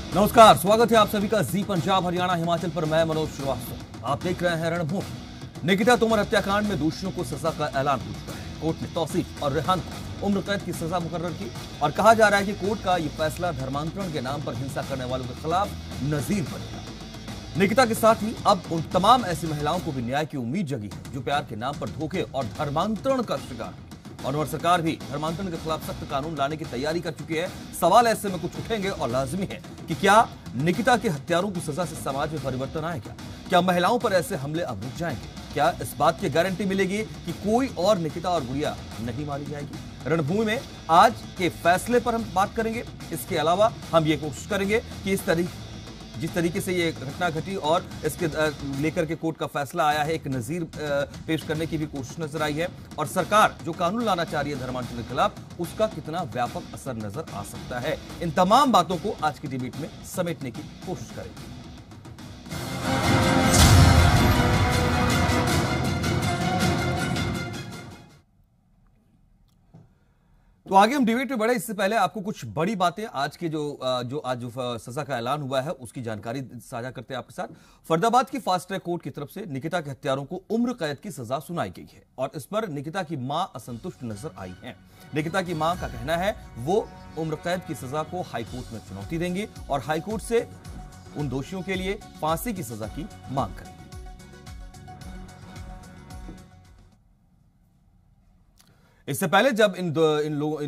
नमस्कार, स्वागत है आप सभी का जी पंजाब हरियाणा हिमाचल पर। मैं मनोज श्रीवास्तव। आप देख रहे हैं रणभूमि। निकिता तोमर हत्याकांड में दोषियों को सजा का ऐलान हो चुका है। कोर्ट ने तौसीफ और रेहान को उम्र कैद की सजा मुकर्रर की और कहा जा रहा है कि कोर्ट का यह फैसला धर्मांतरण के नाम पर हिंसा करने वालों के खिलाफ नजीर बनेगा। निकिता के साथ ही अब उन तमाम ऐसी महिलाओं को भी न्याय की उम्मीद जगी है जो प्यार के नाम पर धोखे और धर्मांतरण का शिकार है। और सरकार भी धर्मांतरण के खिलाफ सख्त कानून लाने की तैयारी कर चुकी है। सवाल ऐसे में कुछ उठेंगे और लाजमी है कि क्या निकिता के हत्यारों की सजा से समाज में परिवर्तन आएगा? क्या महिलाओं पर ऐसे हमले अब रुक जाएंगे? क्या इस बात की गारंटी मिलेगी कि कोई और निकिता और गुड़िया नहीं मारी जाएगी? रणभूमि में आज के फैसले पर हम बात करेंगे। इसके अलावा हम ये कोशिश करेंगे कि जिस तरीके से ये घटना घटी और इसके लेकर के कोर्ट का फैसला आया है, एक नजीर पेश करने की भी कोशिश नजर आई है। और सरकार जो कानून लाना चाह रही है धर्मांतरण के खिलाफ, उसका कितना व्यापक असर नजर आ सकता है। इन तमाम बातों को आज की डिबेट में समेटने की कोशिश करेंगे। तो आगे हम डिबेट में बढ़े, इससे पहले आपको कुछ बड़ी बातें आज के जो सजा का ऐलान हुआ है उसकी जानकारी साझा करते हैं आपके साथ। फरीदाबाद की फास्ट ट्रैक कोर्ट की तरफ से निकिता के हत्यारों को उम्र कैद की सजा सुनाई गई है और इस पर निकिता की मां असंतुष्ट नजर आई है। निकिता की मां का कहना है वो उम्र कैद की सजा को हाईकोर्ट में चुनौती देंगी और हाईकोर्ट से उन दोषियों के लिए फांसी की सजा की मांग करेंगी। इससे पहले जब इन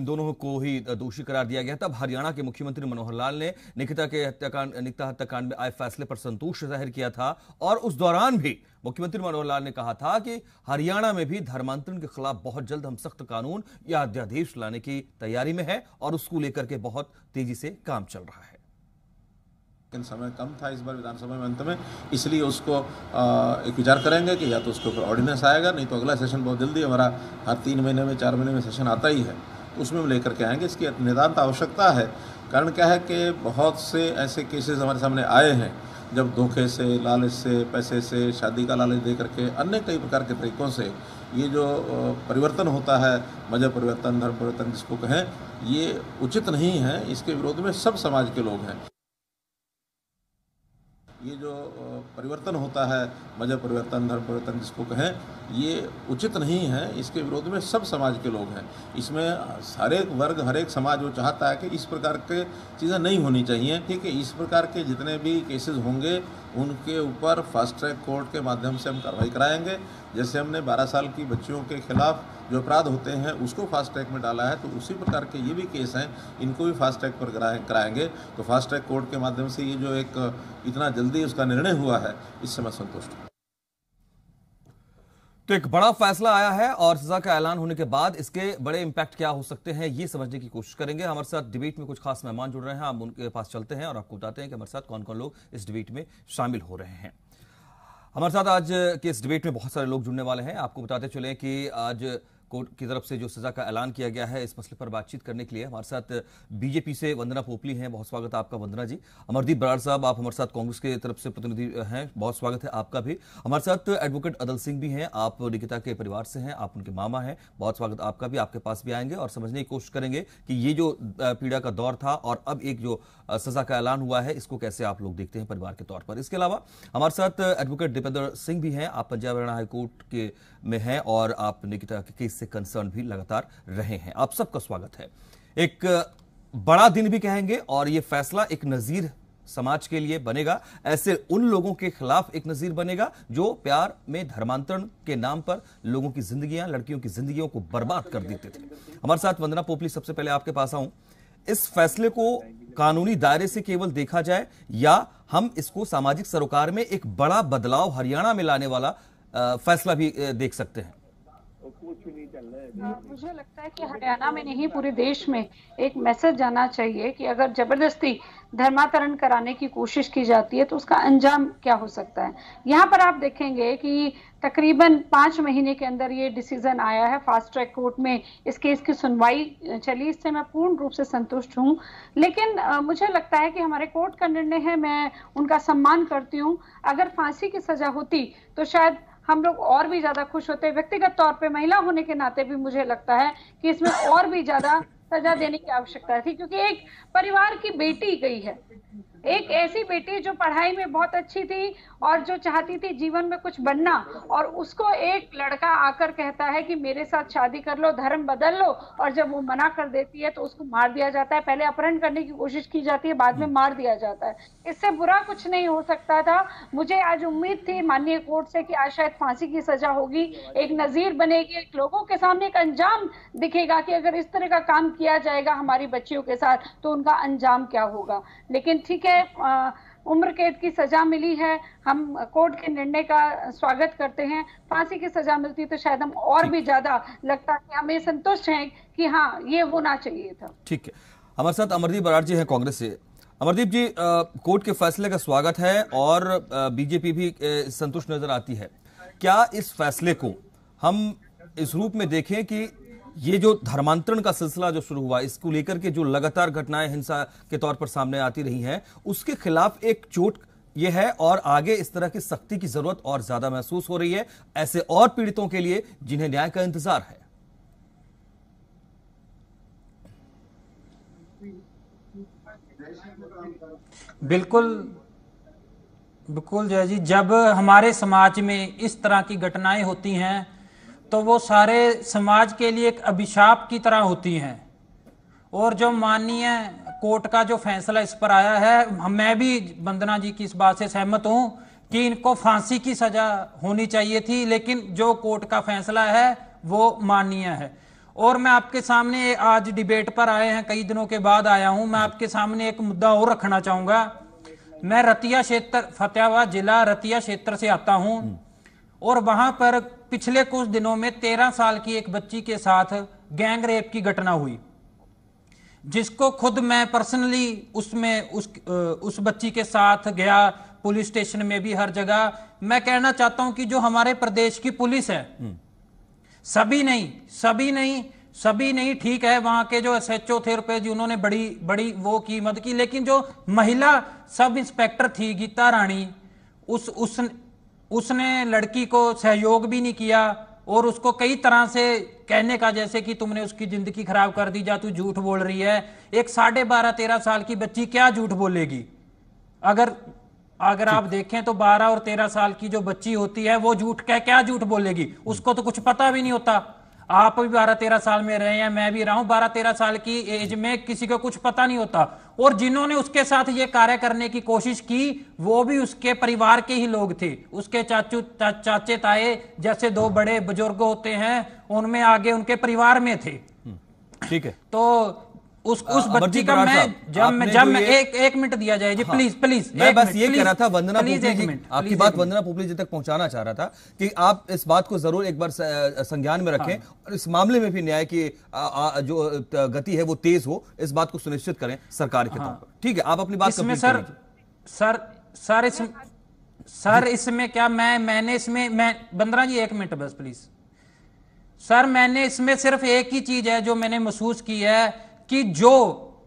दोनों को ही दोषी करार दिया गया तब हरियाणा के मुख्यमंत्री मनोहर लाल ने निकिता हत्याकांड में आए फैसले पर संतोष जाहिर किया था और उस दौरान भी मुख्यमंत्री मनोहर लाल ने कहा था कि हरियाणा में भी धर्मांतरण के खिलाफ बहुत जल्द हम सख्त कानून या अध्यादेश लाने की तैयारी में है और उसको लेकर के बहुत तेजी से काम चल रहा है। लेकिन समय कम था इस बार विधानसभा में अंत में, इसलिए उसको एक विचार करेंगे कि या तो उसके ऊपर ऑर्डिनेंस आएगा, नहीं तो अगला सेशन बहुत जल्दी हमारा हर 3 महीने में 4 महीने में सेशन आता ही है, उसमें हम लेकर के आएंगे। इसकी नितांत आवश्यकता है। कारण क्या है कि बहुत से ऐसे केसेस हमारे सामने आए हैं जब धोखे से, लालच से, पैसे से, शादी का लालच दे करके अन्य कई प्रकार के तरीकों से ये जो परिवर्तन होता है, मजहब परिवर्तन, धर्म परिवर्तन जिसको कहें, ये उचित नहीं है। इसके विरोध में सब समाज के लोग हैं। ये जो परिवर्तन होता है, मजहब परिवर्तन, धर्म परिवर्तन जिसको कहें, ये उचित नहीं है। इसके विरोध में सब समाज के लोग हैं। इसमें हर एक वर्ग, हर एक समाज वो चाहता है कि इस प्रकार के चीज़ें नहीं होनी चाहिए। ठीक है, इस प्रकार के जितने भी केसेस होंगे उनके ऊपर फास्ट ट्रैक कोर्ट के माध्यम से हम कार्रवाई कराएंगे। जैसे हमने 12 साल की बच्चियों के खिलाफ जो अपराध होते हैं उसको फास्ट ट्रैक में डाला है, तो उसी प्रकार के ये भी केस हैं, इनको भी फास्ट ट्रैक पर कराएंगे। तो फास्ट ट्रैक कोर्ट के माध्यम से ये जो एक इतना जल्दी उसका निर्णय हुआ है, इससे मैं संतुष्ट हूँ। तो एक बड़ा फैसला आया है और सजा का ऐलान होने के बाद इसके बड़े इंपैक्ट क्या हो सकते हैं ये समझने की कोशिश करेंगे। हमारे साथ डिबेट में कुछ खास मेहमान जुड़ रहे हैं, हम उनके पास चलते हैं और आपको बताते हैं कि हमारे साथ कौन कौन लोग इस डिबेट में शामिल हो रहे हैं। हमारे साथ आज के इस डिबेट में बहुत सारे लोग जुड़ने वाले हैं। आपको बताते चलें कि आज कोर्ट की तरफ से जो सजा का ऐलान किया गया है, इस मसले पर बातचीत करने के लिए हमारे साथ बीजेपी से वंदना पोपली हैं। बहुत स्वागत है आपका वंदना जी। अमरदीप बराड़ साहब, आप हमारे साथ कांग्रेस की तरफ से प्रतिनिधि हैं, बहुत स्वागत है आपका भी। हमारे साथ एडवोकेट अदल सिंह भी हैं, आप निकिता के परिवार से हैं, आप उनके मामा हैं, बहुत स्वागत आपका भी। आपके पास भी आएंगे और समझने की कोशिश करेंगे कि ये जो पीड़ा का दौर था और अब एक जो सजा का ऐलान हुआ है, इसको कैसे आप लोग देखते हैं परिवार के तौर पर। इसके अलावा हमारे साथ एडवोकेट दीपेंद्र सिंह भी हैं, आप पंजाब हरियाणा हाईकोर्ट के में हैं और आप निकिता के केस से कंसर्न भी लगातार रहे हैं। आप सबका स्वागत है। एक बड़ा दिन भी कहेंगे और यह फैसला एक नजीर समाज के लिए बनेगा, ऐसे उन लोगों के खिलाफ एक नजीर बनेगा जो प्यार में धर्मांतरण के नाम पर लोगों की जिंदगियां, लड़कियों की जिंदगियों को बर्बाद कर देते थे। हमारे साथ वंदना पोपली, सबसे पहले आपके पास आऊं, इस फैसले को कानूनी दायरे से केवल देखा जाए या हम इसको सामाजिक सरोकार में एक बड़ा बदलाव हरियाणा में लाने वाला फैसला भी देख सकते हैं? मुझे लगता है कि हरियाणा में नहीं पूरे देश में एक मैसेज जाना चाहिए कि अगर जबरदस्ती धर्मांतरण कराने की कोशिश की जाती है तो उसका अंजाम क्या हो सकता है। यहाँ पर आप देखेंगे कि तकरीबन 5 महीने के अंदर ये डिसीजन आया है, फास्ट ट्रैक कोर्ट में इस केस की सुनवाई चली, इससे मैं पूर्ण रूप से संतुष्ट हूँ। लेकिन मुझे लगता है कि हमारे कोर्ट का निर्णय है, मैं उनका सम्मान करती हूँ। अगर फांसी की सजा होती तो शायद हम लोग और भी ज्यादा खुश होते। व्यक्तिगत तौर पे महिला होने के नाते भी मुझे लगता है कि इसमें और भी ज्यादा सजा देने की आवश्यकता थी, क्योंकि एक परिवार की बेटी गई है। एक ऐसी बेटी जो पढ़ाई में बहुत अच्छी थी और जो चाहती थी जीवन में कुछ बनना, और उसको एक लड़का आकर कहता है कि मेरे साथ शादी कर लो, धर्म बदल लो, और जब वो मना कर देती है तो उसको मार दिया जाता है। पहले अपहरण करने की कोशिश की जाती है, बाद में मार दिया जाता है। इससे बुरा कुछ नहीं हो सकता था। मुझे आज उम्मीद थी माननीय कोर्ट से कि आज शायद फांसी की सजा होगी, एक नजीर बनेगी, एक लोगों के सामने एक अंजाम दिखेगा कि अगर इस तरह का काम किया जाएगा हमारी बच्चियों के साथ तो उनका अंजाम क्या होगा। लेकिन ठीक है, उम्र कैद की सजा मिली है, हम कोर्ट के निर्णय का स्वागत करते हैं। फांसी की सजा मिलती तो शायद हम और भी ज्यादा लगता कि हमें संतुष्ट हैं कि हाँ ये होना चाहिए था। ठीक है, हमारे साथ अमरदीप बराड़ जी हैं कांग्रेस से। अमरदीप जी, कोर्ट के फैसले का स्वागत है और बीजेपी भी संतुष्ट नजर आती है। क्या इस फैसले को हम इस रूप में देखें कि ये जो धर्मांतरण का सिलसिला जो शुरू हुआ, इसको लेकर के जो लगातार घटनाएं हिंसा के तौर पर सामने आती रही हैं, उसके खिलाफ एक चोट ये है और आगे इस तरह की सख्ती की जरूरत और ज्यादा महसूस हो रही है ऐसे और पीड़ितों के लिए जिन्हें न्याय का इंतजार है? बिल्कुल बिल्कुल जय जी, जब हमारे समाज में इस तरह की घटनाएं होती हैं तो वो सारे समाज के लिए एक अभिशाप की तरह होती हैं। और जो माननीय कोर्ट का जो फैसला इस पर आया है, मैं भी वंदना जी की इस बात से सहमत हूं कि इनको फांसी की सजा होनी चाहिए थी, लेकिन जो कोर्ट का फैसला है वो माननीय है। और मैं आपके सामने आज डिबेट पर आए हैं, कई दिनों के बाद आया हूं, मैं आपके सामने एक मुद्दा और रखना चाहूंगा। मैं रतिया क्षेत्र, फतेहाबाद जिला रतिया क्षेत्र से आता हूं और वहां पर पिछले कुछ दिनों में 13 साल की एक बच्ची के साथ गैंग रेप की घटना हुई, जिसको खुद मैं पर्सनली उसमें उस बच्ची के साथ गया, पुलिस स्टेशन में भी, हर जगह। मैं कहना चाहता हूं कि जो हमारे प्रदेश की पुलिस है, सभी नहीं ठीक है, वहां के जो SHO थे रुपए जी, उन्होंने बड़ी वो की मदद की, लेकिन जो महिला सब इंस्पेक्टर थी गीता रानी, उसने लड़की को सहयोग भी नहीं किया और उसको कई तरह से कहने का, जैसे कि तुमने उसकी जिंदगी खराब कर दी, जा तू झूठ बोल रही है। एक 12.5-13 साल की बच्ची क्या झूठ बोलेगी? अगर आप देखें तो 12 और 13 साल की जो बच्ची होती है वो क्या झूठ बोलेगी? उसको तो कुछ पता भी नहीं होता। आप भी 12-13 साल में रहे हैं, मैं भी रहा हूं। 12-13 साल की एज में किसी को कुछ पता नहीं होता। और जिन्होंने उसके साथ ये कार्य करने की कोशिश की वो भी उसके परिवार के ही लोग थे, उसके चाचे ताए जैसे 2 बड़े बुजुर्ग होते हैं, उनमें आगे उनके परिवार में थे। ठीक है, तो उस बच्ची का मैं एक मिनट दिया जाए जी, प्लीज। मैं बस ये कह रहा था वंदना पोपली जी, आपकी बात वंदना पोपली जी तक पहुंचाना चाह रहा था कि आप इस बात को जरूर एक बार संज्ञान में रखें और इस मामले में भी न्याय की जो गति है वो तेज हो, इस बात को सुनिश्चित करें सरकार के तौर पर। ठीक है, आप अपनी बात इसमें सर इसमें क्या मैंने इसमें वंदना जी एक मिनट बस प्लीज सर, मैंने इसमें सिर्फ एक ही चीज है जो मैंने महसूस की है कि जो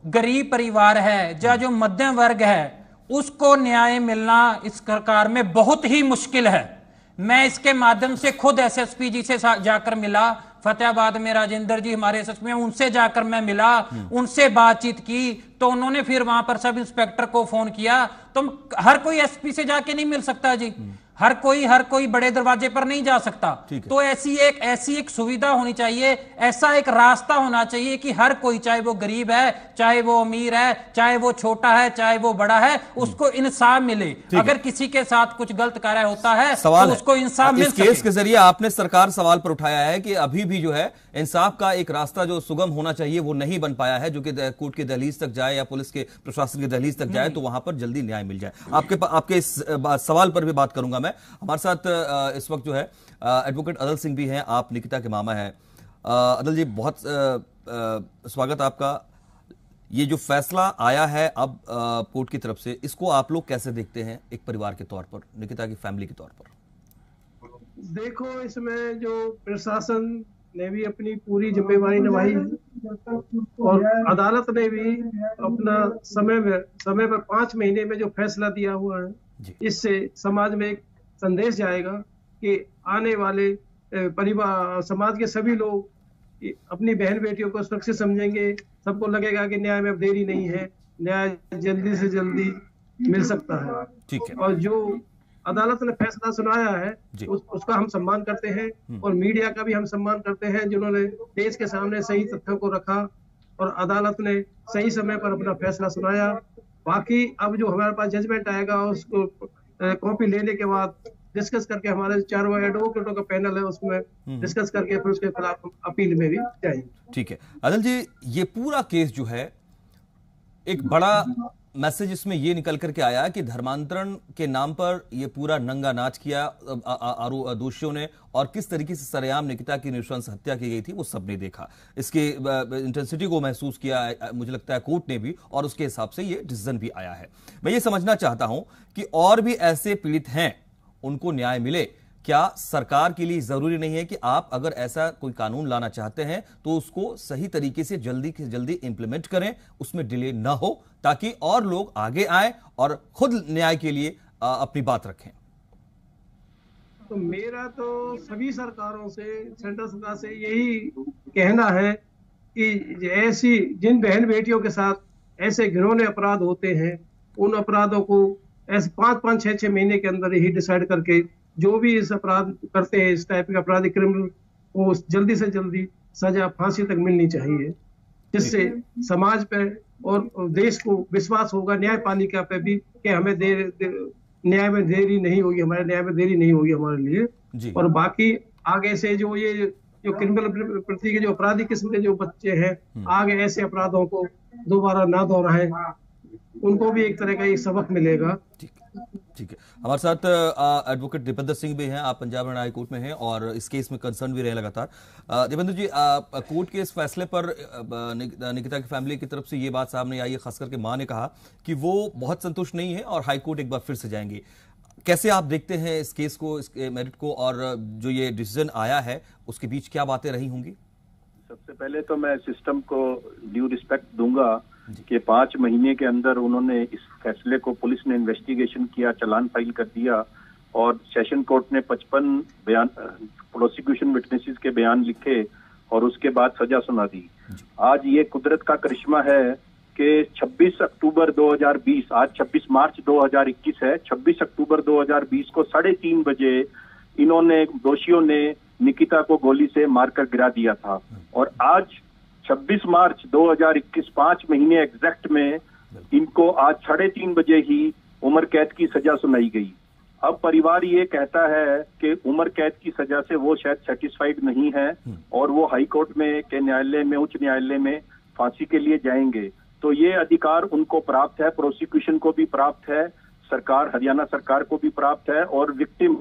गरीब परिवार है या जो मध्यम वर्ग है उसको न्याय मिलना इस सरकार में बहुत ही मुश्किल है। मैं इसके माध्यम से खुद SSP जी से जाकर मिला, फतेहाबाद में राजेंद्र जी हमारे SSP में, उनसे जाकर मैं मिला, उनसे बातचीत की, तो उन्होंने फिर वहां पर सब इंस्पेक्टर को फोन किया। तो हर कोई SP से जाके नहीं मिल सकता जी, हर कोई बड़े दरवाजे पर नहीं जा सकता। तो ऐसी एक सुविधा होनी चाहिए, ऐसा एक रास्ता होना चाहिए कि हर कोई, चाहे वो गरीब है, चाहे वो अमीर है, चाहे वो छोटा है, चाहे वो बड़ा है, उसको इंसाफ मिले। अगर किसी के साथ कुछ गलत कार्य होता है तो उसको इंसाफ मिल सके। इस केस के जरिए आपने सरकार सवाल पर उठाया है कि अभी भी जो है इंसाफ का एक रास्ता जो सुगम होना चाहिए वो नहीं बन पाया है, जो कि कोर्ट की दहलीज तक जाए या पुलिस के प्रशासन की दहलीज तक जाए तो वहां पर जल्दी न्याय मिल जाए। आपके इस सवाल पर भी बात करूंगा मैं। हमारे साथ इस वक्त जो है एडवोकेट अदल सिंह भी हैं, आप निकिता के मामा हैं। अदल जी, बहुत स्वागत आपका। ये जो फैसला आया है अब कोर्ट की तरफ से, इसको आप लोग कैसे देखते हैं एक परिवार के तौर पर, निकिता की फैमिली के तौर पर? देखो, इसमें जो प्रशासन ने भी अपनी पूरी जिम्मेवारी निभाई और अदालत ने भी अपना समय पर 5 महीने में जो फैसला दिया हुआ है, इससे समाज में एक संदेश जाएगा कि आने वाले परिवार, समाज के सभी लोग अपनी बहन बेटियों को सुरक्षित समझेंगे। सबको लगेगा कि न्याय में अब देरी नहीं है, न्याय जल्दी से जल्दी मिल सकता है। ठीक है। और जो अदालत ने फैसला सुनाया है उसका हम सम्मान करते हैं और मीडिया का भी हम सम्मान करते हैं, जिन्होंने देश के सामने सही तथ्यों को रखा और अदालत ने सही समय पर अपना फैसला सुनाया। बाकी अब जो हमारे पास जजमेंट आएगा उसको कॉपी लेने के बाद डिस्कस करके, हमारे 4 एडवोकेटों का पैनल है, उसमें डिस्कस करके फिर उसके खिलाफ अपील में भी जाएंगे। ठीक है अदल जी, ये पूरा केस जो है, एक बड़ा मैसेज इसमें ये निकल करके आया कि धर्मांतरण के नाम पर ये पूरा नंगा नाच किया दोषियों ने, और किस तरीके से सरेआम निकिता की नृशंस हत्या की गई थी वो सबने देखा। इसके इंटेंसिटी को महसूस किया मुझे लगता है कोर्ट ने भी, और उसके हिसाब से ये डिसीजन भी आया है। मैं ये समझना चाहता हूं कि और भी ऐसे पीड़ित हैं, उनको न्याय मिले। क्या सरकार के लिए जरूरी नहीं है कि आप अगर ऐसा कोई कानून लाना चाहते हैं तो उसको सही तरीके से जल्दी से जल्दी इंप्लीमेंट करें, उसमें डिले ना हो, ताकि और लोग आगे आए और खुद न्याय के लिए अपनी बात रखें? तो मेरा तो सभी सरकारों से, सेंट्रल सरकार से यही कहना है कि ऐसी जिन बहन बेटियों के साथ ऐसे घिनौने अपराध होते हैं, उन अपराधों को ऐसे 5-5, 6-6 महीने के अंदर ही डिसाइड करके जो भी इस अपराध करते हैं, इस टाइप के अपराधी क्रिमिनल को जल्दी से जल्दी सजा फांसी तक मिलनी चाहिए, जिससे समाज पे और देश को विश्वास होगा न्यायपालिका पे भी कि हमें न्याय में देरी नहीं होगी, हमारे न्याय में देरी नहीं होगी हमारे लिए। और बाकी आगे से जो क्रिमिनल प्रति के जो अपराधी किस्म के जो बच्चे हैं, आगे ऐसे अपराधों को दोबारा ना दोहराएं, उनको भी एक तरह का एक सबक मिलेगा। ठीक है, हमारे साथ एडवोकेट दीपेंद्र सिंह भी हैं, आप पंजाब हरियाणा हाई कोर्ट में हैं और इस केस में कंसर्न भी रहे लगातार। दीपेंद्र जी, कोर्ट के इस फैसले पर निकिता की फैमिली की तरफ से ये बात सामने आई है, खास करके मां ने कहा कि वो बहुत संतुष्ट नहीं है और हाई कोर्ट एक बार फिर से जाएंगे। कैसे आप देखते हैं इस केस को, इस मेरिट को, और जो ये डिसीजन आया है उसके बीच क्या बातें रही होंगी? सबसे पहले तो मैं सिस्टम को ड्यू रिस्पेक्ट दूंगा कि 5 महीने के अंदर उन्होंने इस फैसले को, पुलिस ने इन्वेस्टिगेशन किया, चालान फाइल कर दिया और सेशन कोर्ट ने 55 बयान, प्रोसिक्यूशन विटनेसेस के बयान लिखे और उसके बाद सजा सुना दी। आज ये कुदरत का करिश्मा है कि 26 अक्टूबर 2020, आज 26 मार्च 2021 है, 26 अक्टूबर 2020 को 3:30 बजे इन्होंने, दोषियों ने निकिता को गोली से मारकर गिरा दिया था। और आज 26 मार्च 2021, 5 महीने एग्जैक्ट में, इनको आज 3:30 बजे ही उम्र कैद की सजा सुनाई गई। अब परिवार ये कहता है कि उम्र कैद की सजा से वो शायद सेटिस्फाइड नहीं है और वो हाई कोर्ट में के न्यायालय में, उच्च न्यायालय में फांसी के लिए जाएंगे। तो ये अधिकार उनको प्राप्त है, प्रोसिक्यूशन को भी प्राप्त है, सरकार, हरियाणा सरकार को भी प्राप्त है, और विक्टिम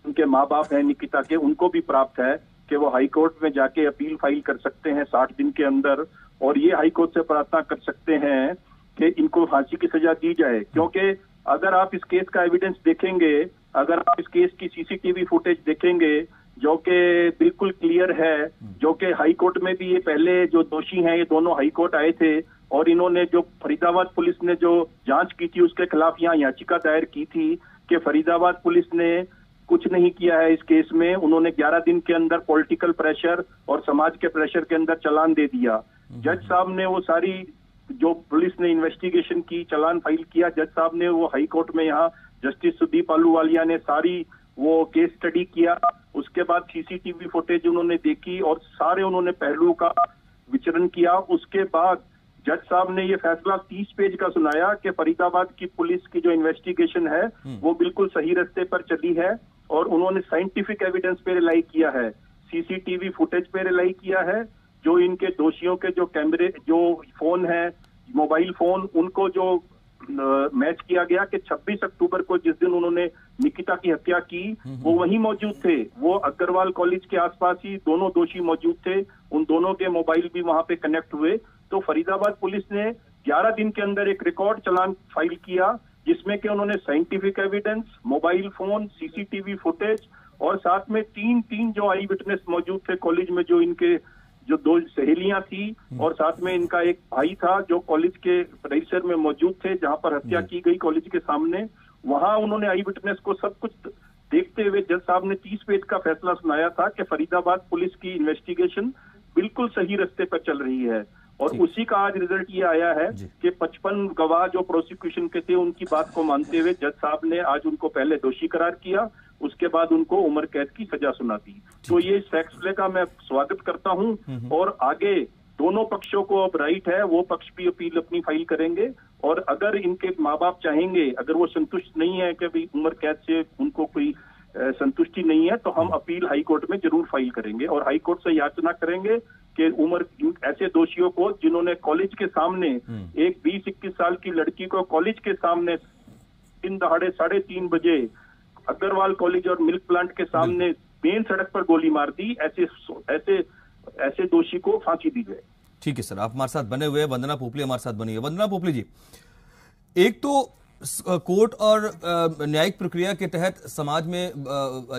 उनके माँ बाप हैं निकिता के, उनको भी प्राप्त है कि वो हाई कोर्ट में जाके अपील फाइल कर सकते हैं 60 दिन के अंदर, और ये हाई कोर्ट से प्रार्थना कर सकते हैं कि इनको फांसी की सजा दी जाए। क्योंकि अगर आप इस केस का एविडेंस देखेंगे, अगर आप इस केस की सीसीटीवी फुटेज देखेंगे जो कि बिल्कुल क्लियर है, जो कि हाई कोर्ट में भी, ये पहले जो दोषी हैं ये दोनों हाई कोर्ट आए थे और इन्होंने जो फरीदाबाद पुलिस ने जो जांच की थी उसके खिलाफ यहाँ याचिका दायर की थी कि फरीदाबाद पुलिस ने कुछ नहीं किया है इस केस में। उन्होंने 11 दिन के अंदर पॉलिटिकल प्रेशर और समाज के प्रेशर के अंदर चालान दे दिया। जज साहब ने वो सारी जो पुलिस ने इन्वेस्टिगेशन की, चालान फाइल किया, जज साहब ने वो हाई कोर्ट में, यहाँ जस्टिस सुदीप आलूवालिया ने सारी वो केस स्टडी किया। उसके बाद सीसीटीवी फुटेज उन्होंने देखी और सारे उन्होंने पहलुओं का विचरण किया। उसके बाद जज साहब ने ये फैसला 30 पेज का सुनाया कि फरीदाबाद की पुलिस की जो इन्वेस्टिगेशन है वो बिल्कुल सही रास्ते पर चली है और उन्होंने साइंटिफिक एविडेंस पे रिलाई किया है, सीसीटीवी फुटेज पे रिलाई किया है, जो इनके दोषियों के जो कैमरे, जो फोन है, मोबाइल फोन, उनको जो मैच किया गया कि 26 अक्टूबर को जिस दिन उन्होंने निकिता की हत्या की वो वहीं मौजूद थे। वो अग्रवाल कॉलेज के आसपास ही दोनों दोषी मौजूद थे, उन दोनों के मोबाइल भी वहां पे कनेक्ट हुए। तो फरीदाबाद पुलिस ने 11 दिन के अंदर एक रिकॉर्ड चालान फाइल किया जिसमें कि उन्होंने scientific evidence, mobile phone, CCTV footage और साथ में तीन जो आई विटनेस मौजूद थे कॉलेज में, जो इनके जो 2 सहेलियां थी और साथ में इनका एक भाई था जो कॉलेज के परिसर में मौजूद थे जहां पर हत्या की गई कॉलेज के सामने। वहां उन्होंने आई विटनेस को सब कुछ देखते हुए जज साहब ने 30 पेज का फैसला सुनाया था कि फरीदाबाद पुलिस की इन्वेस्टिगेशन बिल्कुल सही रास्ते पर चल रही है। और उसी का आज रिजल्ट ये आया है कि 55 गवाह जो प्रोसिक्यूशन के थे उनकी बात को मानते हुए जज साहब ने आज उनको पहले दोषी करार किया, उसके बाद उनको उम्र कैद की सजा सुना दी। तो ये इस फैसले का मैं स्वागत करता हूं और आगे दोनों पक्षों को अब राइट है, वो पक्ष भी अपील अपनी फाइल करेंगे और अगर इनके माँ बाप चाहेंगे, अगर वो संतुष्ट नहीं है कि भाई उम्र कैद से उनको कोई संतुष्टि नहीं है, तो हम अपील हाई कोर्ट में जरूर फाइल करेंगे और हाई कोर्ट से याचना करेंगे कि उम्र ऐसे दोषियों को जिन्होंने कॉलेज के सामने एक 20-21 साल की लड़की को कॉलेज के सामने दिन दहाड़े 3:30 बजे अग्रवाल कॉलेज और मिल्क प्लांट के सामने मेन सड़क पर गोली मार दी, ऐसे दोषी को फांसी दी जाए। ठीक है सर, आप हमारे साथ बने हुए हैं। वंदना पोपली हमारे साथ बनी है। वंदना पोपली जी, एक तो कोर्ट और न्यायिक प्रक्रिया के तहत समाज में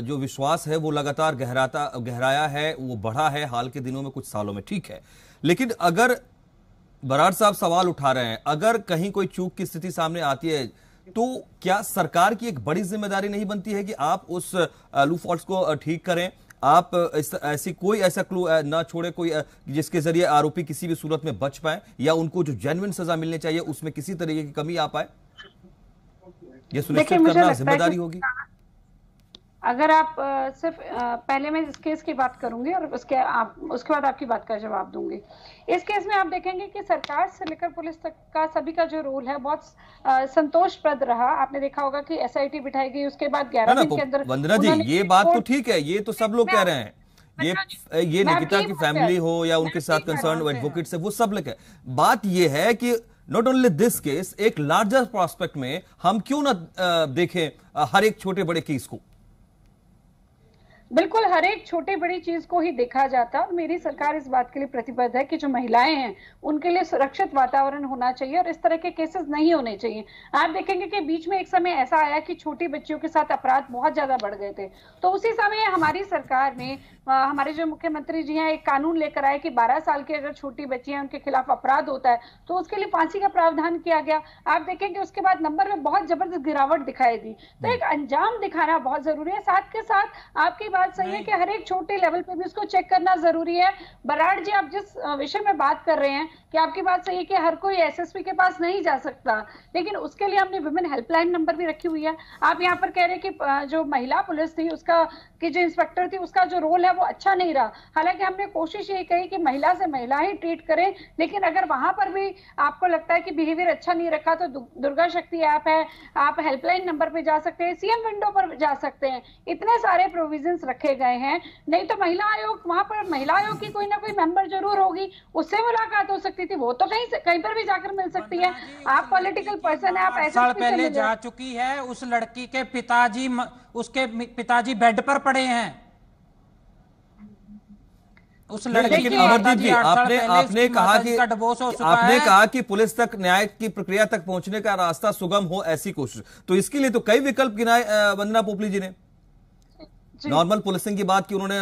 जो विश्वास है वो लगातार गहराया है, वो बढ़ा है हाल के दिनों में, कुछ सालों में, ठीक है। लेकिन अगर बराड़ साहब सवाल उठा रहे हैं, अगर कहीं कोई चूक की स्थिति सामने आती है तो क्या सरकार की एक बड़ी जिम्मेदारी नहीं बनती है कि आप उस लूप होल्स को ठीक करें, आप ऐसा क्लू ना छोड़े कोई जिसके जरिए आरोपी किसी भी सूरत में बच पाए या उनको जो जेन्युइन सजा मिलनी चाहिए उसमें किसी तरीके की कमी आ पाए? ये सुनिश्चित करना जिम्मेदारी होगी। अगर आप सिर्फ पहले मैं इस केस की बात करूंगी और उसके बाद आपकी बात का जवाब दूंगी। इस केस में आप देखेंगे कि सरकार से लेकर पुलिस तक का सभी का जो रोल है बहुत संतोषप्रद रहा। आपने देखा होगा कि एसआईटी बिठाई गई, उसके बाद 11 दिन के अंदर। वंदना जी, ये बात तो ठीक है, ये तो सब लोग कह रहे हैं, ये निकिता की फैमिली हो या उनके साथ कंसर्न एडवोकेट्स है, वो सब लोग है। बात ये है कि नॉट ओनली दिस केस, एक लार्जर प्रोस्पेक्ट में हम क्यों ना देखें हर एक छोटे बड़े केस को। बिल्कुल, हर एक छोटी बड़ी चीज को ही देखा जाता और मेरी सरकार इस बात के लिए प्रतिबद्ध है कि जो महिलाएं हैं उनके लिए सुरक्षित वातावरण होना चाहिए और इस तरह के केसेस नहीं होने चाहिए। आप देखेंगे कि बीच में एक समय ऐसा आया कि छोटी बच्चियों के साथ अपराध बहुत ज्यादा बढ़ गए थे, तो उसी समय हमारी सरकार ने, हमारे जो मुख्यमंत्री जी हैं, एक कानून लेकर आए कि 12 साल की अगर छोटी बच्ची है उनके खिलाफ अपराध होता है तो उसके लिए फांसी का प्रावधान किया गया। आप देखेंगे उसके बाद नंबर में बहुत जबरदस्त गिरावट दिखाई दी। तो एक अंजाम दिखाना बहुत जरूरी है। साथ के साथ आपकी बात सही है कि हर एक छोटे लेवल पे भी उसको चेक करना जरूरी है। बराड़ जी, आप जिस विषय में बात कर रहे हैं कि आपकी बात सही है कि हर कोई एसएसपी के पास नहीं जा सकता, लेकिन उसके लिए हमने विमेन हेल्पलाइन नंबर भी रखी हुई है। आप यहाँ पर कह रहे हैं कि जो महिला पुलिस थी उसका, कि जो इंस्पेक्टर थी उसका जो रोल है वो अच्छा नहीं रहा। हालांकि हमने कोशिश यही कही कि महिला से महिला ही ट्रीट करें, लेकिन अगर वहां पर भी आपको लगता है कि बिहेवियर अच्छा नहीं रखा तो दुर्गा शक्ति ऐप है, आप हेल्पलाइन नंबर पे जा सकते हैं, सीएम विंडो पर जा सकते हैं। इतने सारे प्रोविजंस रखे गए हैं। नहीं तो महिला आयोग, वहां पर महिला आयोग की कोई ना कोई मेंबर जरूर होगी, उससे मुलाकात हो सकती थी, वो तो कहीं पर भी जाकर मिल सकती है। आप पॉलिटिकल पर्सन है, आप साल पहले जा चुकी है। उस लड़की के पिताजी, उसके पिताजी बेड पर पड़े हैं। उस लड़की की अमरदीप जी, आपने कहा कि पुलिस तक, न्याय की प्रक्रिया तक पहुंचने का रास्ता सुगम हो, ऐसी कोशिश, तो इसके लिए तो कई विकल्प गिनाए वंदना पोपली जी ने। नॉर्मल पुलिसिंग की बात की उन्होंने,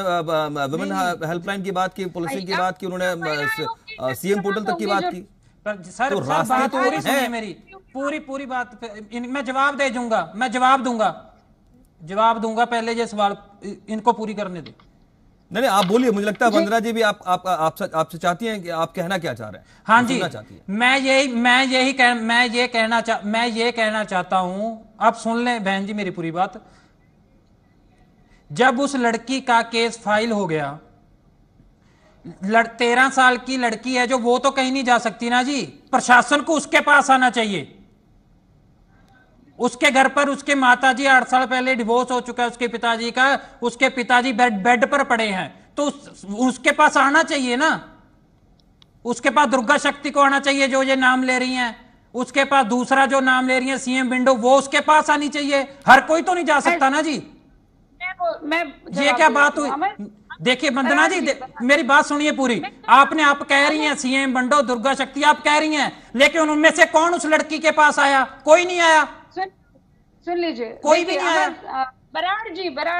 वुमेन हेल्पलाइन की बात की, पुलिसिंग की बात की उन्होंने, सीएम पोर्टल तक की बात की। सर, तो रास्ते तो है मेरी पूरी बात मैं जवाब दे दूंगा, मैं जवाब दूंगा। पहले ये सवाल इनको पूरी करने दे। नहीं, आप बोलिए। मुझे लगता है वंदना जी भी आपसे चाहती हैं कि आप कहना क्या चाह रहे हैं। हाँ जी, मैं ये कहना चाहता हूं। आप सुन लें बहन जी मेरी पूरी बात। जब उस लड़की का केस फाइल हो गया, 13 साल की लड़की है जो, वो तो कहीं नहीं जा सकती ना जी। प्रशासन को उसके पास आना चाहिए। उसके घर पर उसके माताजी 8 साल पहले डिवोर्स हो चुका है उसके पिताजी का, उसके पिताजी बेड पर पड़े हैं, तो उसके पास आना चाहिए ना। उसके पास दुर्गा शक्ति को आना चाहिए जो ये नाम ले रही हैं। उसके पास दूसरा जो नाम ले रही है सीएम विंडो, वो उसके पास आनी चाहिए। हर कोई तो नहीं जा सकता ना जी। ये क्या बात हुई? देखिए वंदना जी, मेरी बात सुनिए पूरी। आप कह रही हैं सीएम विंडो, दुर्गा शक्ति आप कह रही हैं, लेकिन उनमें से कौन उस लड़की के पास आया? कोई नहीं आया। सुन लीजिए, कोई भी नहीं आया। बराड़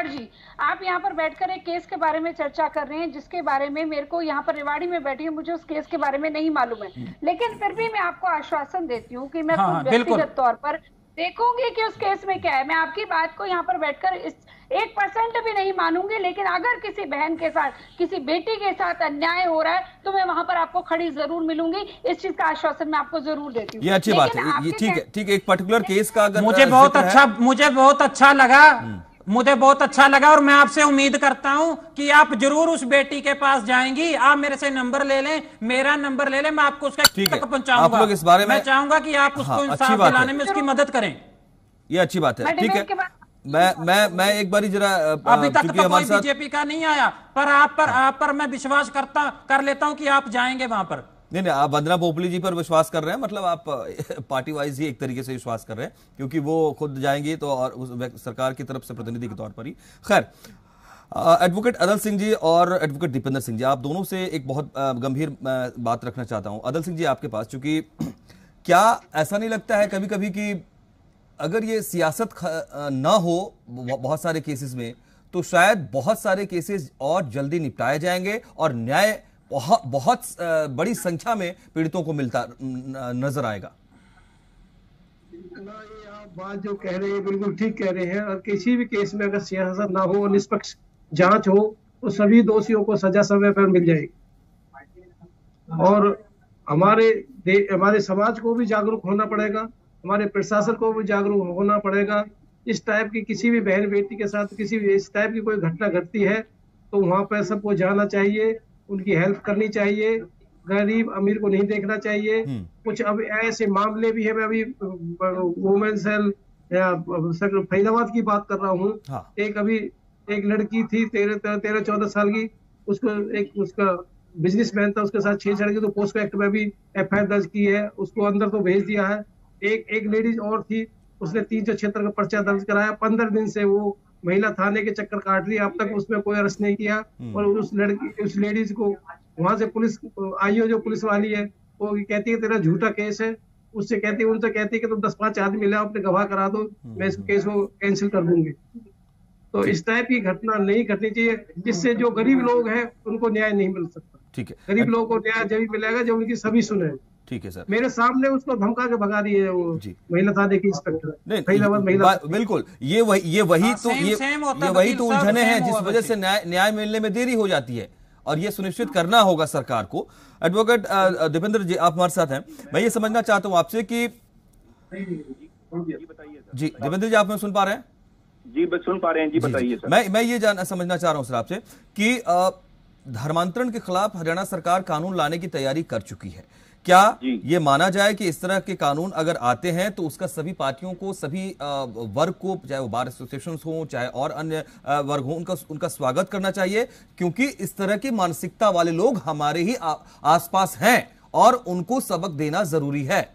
जी, आप यहाँ पर बैठकर एक केस के बारे में चर्चा कर रहे हैं जिसके बारे में मेरे को यहाँ पर रेवाड़ी में बैठी हूँ, मुझे उस केस के बारे में नहीं मालूम है, लेकिन फिर भी मैं आपको आश्वासन देती हूँ कि मैं व्यक्तिगत तौर पर देखूंगी कि उस केस में क्या है। मैं आपकी बात को यहाँ पर बैठकर 1% भी नहीं मानूंगी, लेकिन अगर किसी बहन के साथ, किसी बेटी के साथ अन्याय हो रहा है तो मैं वहां पर आपको खड़ी जरूर मिलूंगी। इस चीज का आश्वासन मैं आपको जरूर देती हूँ। ये अच्छी बात है, ये ठीक है, ठीक है। एक पर्टिकुलर केस का अगर मुझे बहुत अच्छा लगा और मैं आपसे उम्मीद करता हूं कि आप जरूर उस बेटी के पास जाएंगी। आप मेरे से नंबर ले लें, मेरा नंबर ले लें, मैं आपको उसका तक पहुंचाऊंगा। आप लोग इस बारे में, मैं चाहूंगा कि आप उसको इंसाफ दिलाने में उसकी मदद करें। ये अच्छी बात है, ठीक है। मैं एक बारी जरा, अभी तक तो कोई बीजेपी का नहीं आया, पर आप पर मैं विश्वास कर लेता हूं कि आप जाएंगे वहां पर। नहीं, आप वंदना पोपली जी पर विश्वास कर रहे हैं, मतलब आप पार्टी वाइज ही एक तरीके से विश्वास कर रहे हैं, क्योंकि वो खुद जाएंगी तो, और उस सरकार की तरफ से प्रतिनिधि के तौर पर ही। खैर, एडवोकेट अदल सिंह जी और एडवोकेट दीपेंद्र सिंह जी, आप दोनों से एक बहुत गंभीर बात रखना चाहता हूं। अदल सिंह जी, आपके पास, चूंकि क्या ऐसा नहीं लगता है कभी कभी कि अगर ये सियासत ना हो बहुत सारे केसेस में, तो शायद बहुत सारे केसेस और जल्दी निपटाए जाएंगे और न्याय बहुत बड़ी संख्या में पीड़ितों को मिलता नजर आएगा? ना, ये आप बात जो कह रहे हैं बिल्कुल ठीक कह रहे हैं। और किसी भी केस में अगर सियासत ना हो, निष्पक्ष जांच हो, तो सभी दोषियों को सजा समय पर मिल जाएगी। और हमारे समाज को भी जागरूक होना पड़ेगा, हमारे प्रशासन को भी जागरूक होना पड़ेगा। इस टाइप की किसी भी बहन बेटी के साथ किसी भी इस टाइप की कोई घटना घटती है तो वहां पर सबको जाना चाहिए, उनकी हेल्प करनी चाहिए, गरीब अमीर को नहीं देखना चाहिए। कुछ अब ऐसे मामले भी है, मैं अभी वुमेन सेल या फरीदाबाद की बात कर रहा हूँ। हाँ। एक लड़की थी 13-14 साल की, उसका बिजनेसमैन था, उसके साथ छेड़छाड़ की, तो पोस्को एक्ट में भी FIR दर्ज की है, उसको अंदर तो भेज दिया है। एक लेडीज और थी, उसने 376 का पर्चा दर्ज कराया। 15 दिन से वो महिला थाने के चक्कर काट रही है, अब तक उसमें कोई अरेस्ट नहीं किया। और उस लेडीज को वहां से पुलिस आई हो, जो पुलिस वाली है, वो कहती है तेरा झूठा केस है, उनसे कहती है कि तुम 10-5 आदमी लाओ, अपने गवाह करा दो, मैं इस केस को कैंसिल कर दूंगी। तो इस टाइप की घटना नहीं घटनी चाहिए, जिससे जो गरीब लोग हैं उनको न्याय नहीं मिल सकता। ठीक है, गरीब लोगों को न्याय जब मिलेगा जब उनकी सभी सुने। ठीक है सर, मेरे सामने उसको धमका के भगा रही है वो महिला थाने की इंस्पेक्टर। बिल्कुल, ये वही तो उलझने हैं जिस वजह से न्याय मिलने में देरी हो जाती है, और ये सुनिश्चित करना होगा सरकार को। एडवोकेट दीपेंद्र जी, आप हमारे साथ हैं। मैं ये समझना चाहता हूं आपसे कि जी दीपेंद्र जी, आप मैं सुन पा रहे हैं? जी सुन पा रहे हैं जी, बताइए सर। मैं ये समझना चाह रहा हूं सर आपसे कि धर्मांतरण के खिलाफ हरियाणा सरकार कानून लाने की तैयारी कर चुकी है। क्या ये माना जाए कि इस तरह के कानून अगर आते हैं तो उसका सभी पार्टियों को, सभी वर्ग को, चाहे वो बार एसोसिएशन हो चाहे और अन्य वर्ग हो, उनका स्वागत करना चाहिए, क्योंकि इस तरह की मानसिकता वाले लोग हमारे ही आसपास हैं और उनको सबक देना जरूरी है?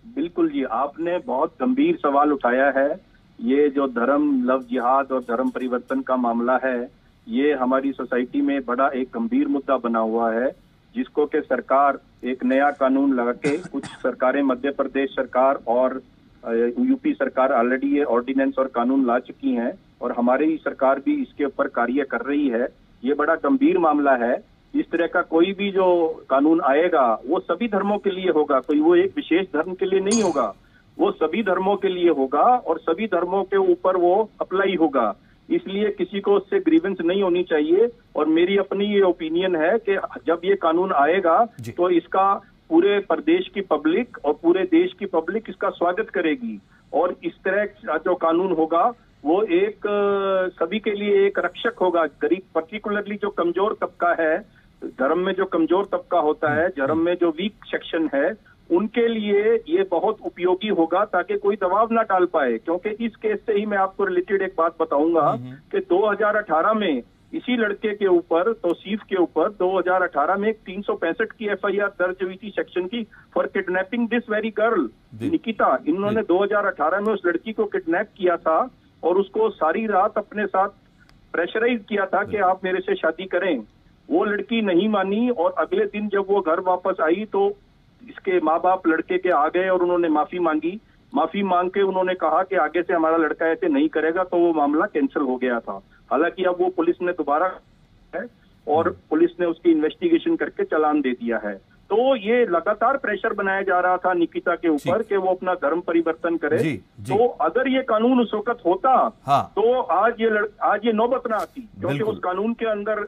बिल्कुल जी, आपने बहुत गंभीर सवाल उठाया है। ये जो धर्म लव जिहाद और धर्म परिवर्तन का मामला है, ये हमारी सोसाइटी में बड़ा एक गंभीर मुद्दा बना हुआ है, जिसको कि सरकार एक नया कानून लगा के, कुछ सरकारें, मध्य प्रदेश सरकार और यूपी सरकार ऑलरेडी ये ऑर्डिनेंस और कानून ला चुकी हैं, और हमारी सरकार भी इसके ऊपर कार्य कर रही है। ये बड़ा गंभीर मामला है। इस तरह का कोई भी जो कानून आएगा वो सभी धर्मों के लिए होगा, कोई वो एक विशेष धर्म के लिए नहीं होगा, वो सभी धर्मों के लिए होगा और सभी धर्मों के ऊपर वो अप्लाई होगा। इसलिए किसी को उससे ग्रीवेंस नहीं होनी चाहिए। और मेरी अपनी ये ओपिनियन है कि जब ये कानून आएगा तो इसका पूरे प्रदेश की पब्लिक और पूरे देश की पब्लिक इसका स्वागत करेगी, और इस तरह का जो कानून होगा वो एक सभी के लिए एक रक्षक होगा। गरीब, पर्टिकुलरली जो कमजोर तबका है, धर्म में जो कमजोर तबका होता है, धर्म में जो वीक सेक्शन है, उनके लिए ये बहुत उपयोगी होगा, ताकि कोई दबाव ना डाल पाए। क्योंकि इस केस से ही मैं आपको रिलेटेड एक बात बताऊंगा कि 2018 में इसी लड़के के ऊपर, तौसीफ के ऊपर 2018 में 365 की FIR दर्ज हुई थी सेक्शन की, for kidnapping this very girl Nikita. इन्होंने 2018 में उस लड़की को किडनैप किया था और उसको सारी रात अपने साथ प्रेशराइज किया था कि आप मेरे से शादी करें। वो लड़की नहीं मानी, और अगले दिन जब वो घर वापस आई तो इसके माँ बाप लड़के के आ गए और उन्होंने माफी मांगी। माफी मांग के उन्होंने कहा कि आगे से हमारा लड़का ऐसे नहीं करेगा, तो वो मामला कैंसिल हो गया था। हालांकि अब वो पुलिस ने दोबारा है और पुलिस ने उसकी इन्वेस्टिगेशन करके चालान दे दिया है। तो ये लगातार प्रेशर बनाया जा रहा था निकिता के ऊपर कि वो अपना धर्म परिवर्तन करे। जी, जी। तो अगर ये कानून उस वक्त होता हाँ। तो आज ये नौबत ना आती, क्योंकि बिल्कुल। उस कानून के अंदर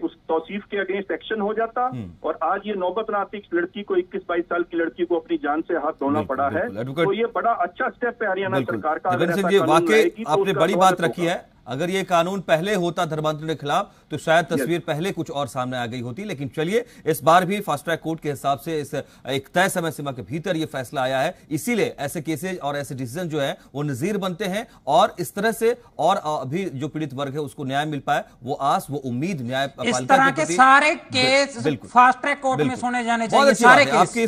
उस तौसीफ के अगेंस्ट एक्शन हो जाता और आज ये नौबत ना आती। लड़की को 21-22 साल की लड़की को अपनी जान से हाथ धोना पड़ा है। तो ये बड़ा अच्छा स्टेप है हरियाणा सरकार का। जगन सिंह जी, वाकई आपने बड़ी बात रखी है। अगर ये कानून पहले होता धर्मांतरण के खिलाफ तो शायद तस्वीर पहले कुछ और सामने आ गई होती, लेकिन चलिए इस बार भी फास्ट ट्रैक कोर्ट के हिसाब से इस एक तय समय सीमा के भीतर ये फैसला आया है। इसीलिए ऐसे केसेज और ऐसे डिसीजन जो है वो नजीर बनते हैं और इस तरह से और अभी जो पीड़ित वर्ग है उसको न्याय मिल पाए, वो आस, वो उम्मीद न्याय इस तरह के सारे केस फास्ट ट्रैक कोर्ट में सुने जाने चाहिए। सारे केस। आपकी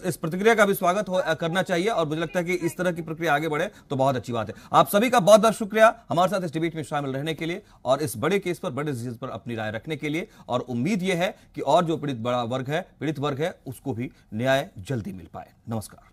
इस प्रतिक्रिया का भी स्वागत करना चाहिए और मुझे लगता है कि इस तरह की प्रक्रिया आगे बढ़े तो बहुत अच्छी बात है। आप सभी का बहुत बहुत शुक्रिया हमारे साथ इस डिबेट में शामिल रहने के लिए और इस बड़े केस पर, बड़े डिसीजन पर अपनी राय रखने के लिए। और उम्मीद यह है कि और जो पीड़ित वर्ग है उसको भी न्याय जल्दी मिल पाए। नमस्कार।